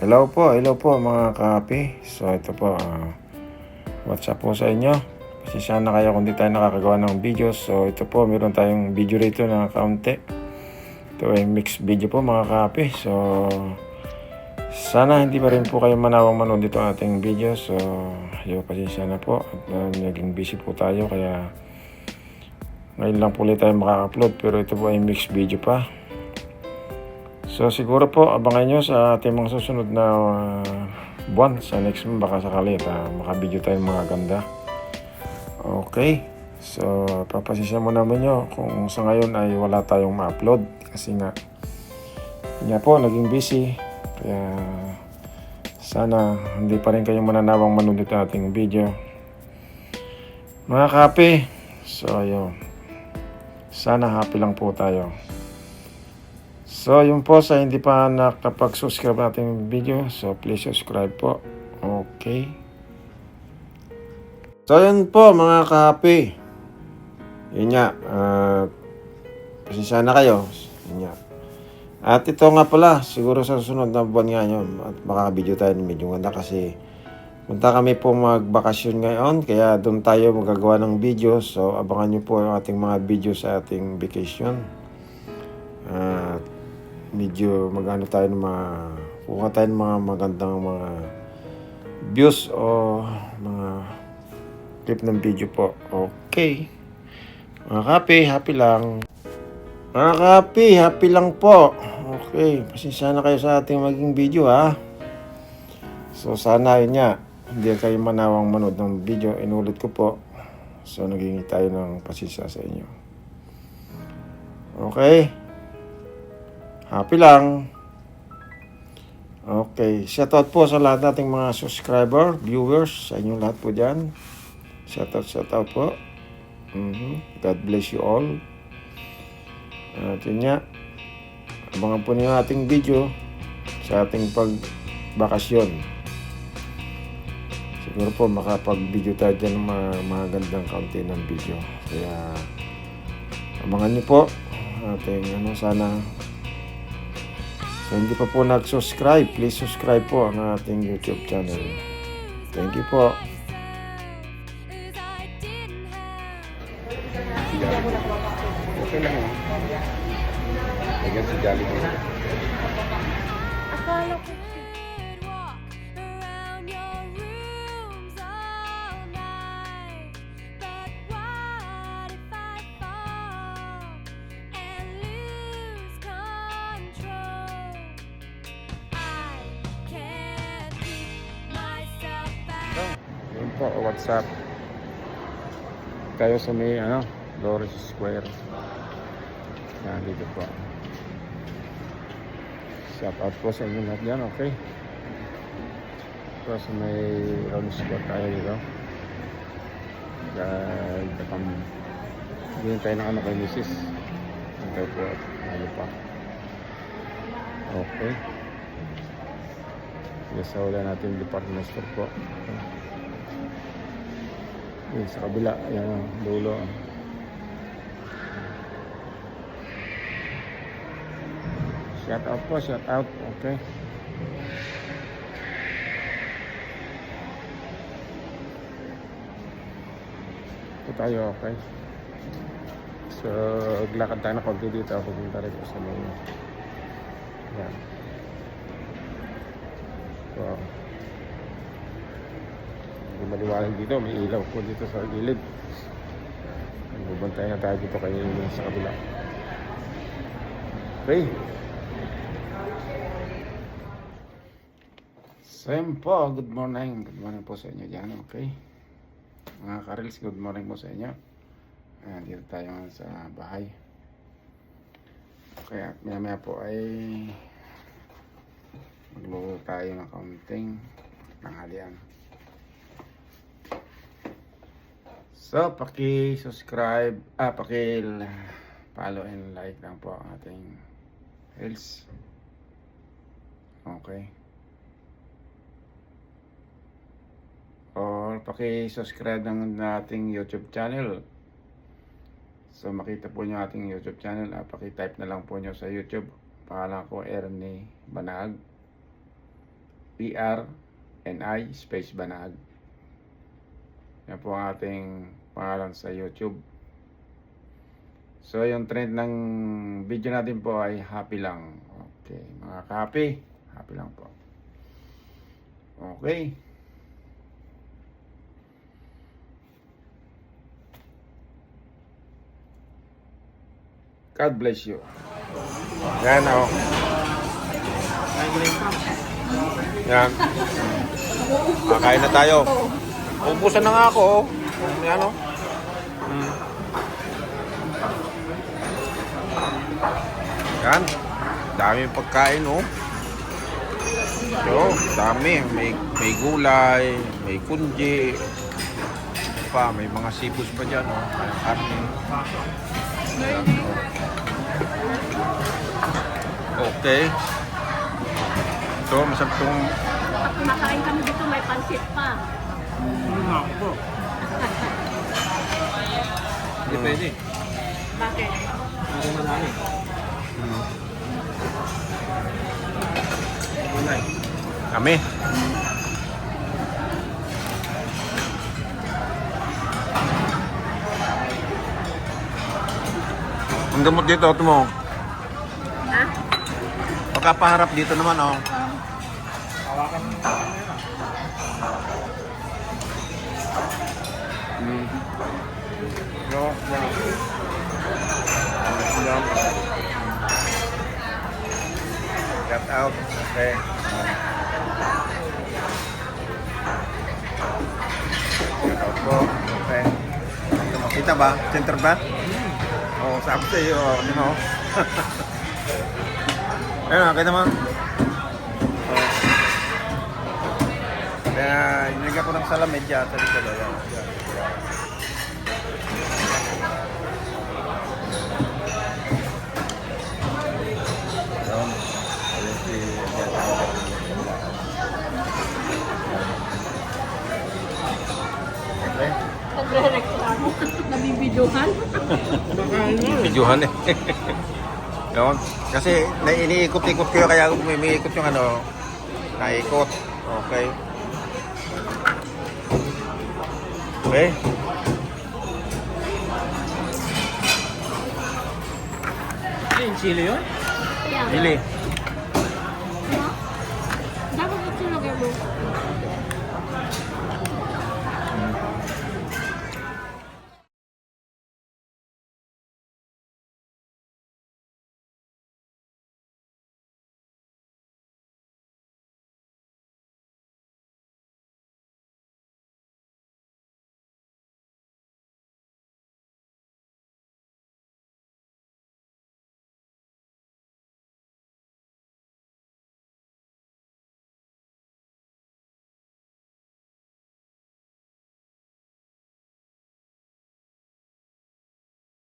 Hello po mga kape. So ito po, what's up po sa inyo? Pasensya na kayo kung di tayo nakakagawa ng video. So ito po, meron tayong video rito na kaunti. Ito ay mixed video po mga kape. So sana hindi pa rin po kayo manawang manood dito ang ating video. So pasensya na po. At naging busy po tayo kaya ngayon lang po ulit tayo makaka-upload. Pero ito po ay mixed video pa. So siguro po abangan nyo sa ating mga susunod na buwan sa next month, baka sakali makabideo tayo mga ganda. Okay, so papasisya mo naman nyo kung sa ngayon ay wala tayong ma-upload kasi nga po naging busy, kaya sana hindi pa rin kayo mananawang manood ito ating video mga kape. So ayun, sana happy lang po tayo. So yun po, sa hindi pa nakapag-subscribe natin video, so please subscribe po. Okay. So yun po mga kahapi. Yun nga, pasensya na kayo. Yun nga. At ito nga pala, siguro sa susunod na buwan nga yun, at makaka-video tayo ng medyo ganda kasi punta kami po magbakasyon ngayon, kaya doon tayo magagawa ng video. So abangan nyo po yung ating mga video sa ating vacation. At medyo magano tayo ng kuha tayo ng mga magandang mga views o mga clip ng video po. Okay. Mga kape, happy lang. Mga kape, happy lang po. Okay. Pasensya na kayo sa ating maging video ha. So sana yun nga, hindi kayo manawang manood ng video. Inulit ko po. So naging tayo ng pasensya sa inyo. Okay. Happy lang. Okay. Shoutout po sa lahat nating mga subscriber, viewers, sa inyong lahat po dyan. Shoutout po. God bless you all. At yun nga, abangan po niyo ating video sa ating pagbakasyon. Siguro po makapag-video tayo dyan ng mga gandang kaunti ng video. Kaya abangan niyo po ating sana. So hindi pa po nag-subscribe, please subscribe po ang ating YouTube channel. Thank you po. Okay lang yun. Lagyan si Jolly ko. Akala ko Yun po, what's up? Tayo sa may Loris Square. Yan, dito po. Shout out po sa inyo lahat yan, okay? So sa may Loris Square tayo dito. Dahil hindi tayo ng kay Mrs. Hintay po at pa. Okay. Sa wala natin department store po. Yun, sa kabila, yan, dulo. Shout out po, shout out. Okay. Ito tayo, okay. So, glakad tayo na konti dito. Pupunta rin po sa mga. Yan. Wow. Hindi maliwanag dito, may ilaw po dito sa gilid. Bubantay na tayo dito kayo sa kabila. Okay. Same po, good morning. Good morning po sa inyo dyan, okay. Mga karils, good morning po sa inyo. Ayan, dito tayo sa bahay. Kaya maya po ay magluto tayo ng kaunting tanghalian. So, paki-subscribe, paki-follow and like lang po ang ating reels. Okay. Or paki-subscribe ng ating YouTube channel. So, makita po nyo ating YouTube channel. Paki-type na lang po nyo sa YouTube. Pangalan ko Ernie Banag. PRNI space Banag. Yan po ang ating pangalan sa YouTube. So yung trend ng video natin po ay happy lang. Okay, mga ka-happy, happy lang po. Okay. God bless you. Yan o. Yan. Kakain na tayo. Ubusan na nga ako. Yan o. Yan. Daming pagkain o. So, dami. May gulay, may kunji. Pa, may mga seafoods pa dyan o. Kayang karne. Yan, o. Okay. So, masarap itong... Pag kumakain kami dito, may pansit pa. Hindi pwede. Bakit? Kami. Ang gamot dito, ito mo. Ha? Pagkapaharap dito naman, oh. Yo, Cut out. Okay. Cut out po. Okay. Kita ba? Center ba? Oo, sabi sa iyo. You know. Ayun, kita mo. Kaya, inigyan ko ng salamin dyan sa likod. Ayan. Okay. Nagre-reklamo. Nabibidyohan. Videohan eh. Yun. Kasi iniikot-ikot ko yun, kaya umiikot yung ano, naikot. Okay. Okay. Yung chili yun? Kaya, Dili. dapat ito lagay mo.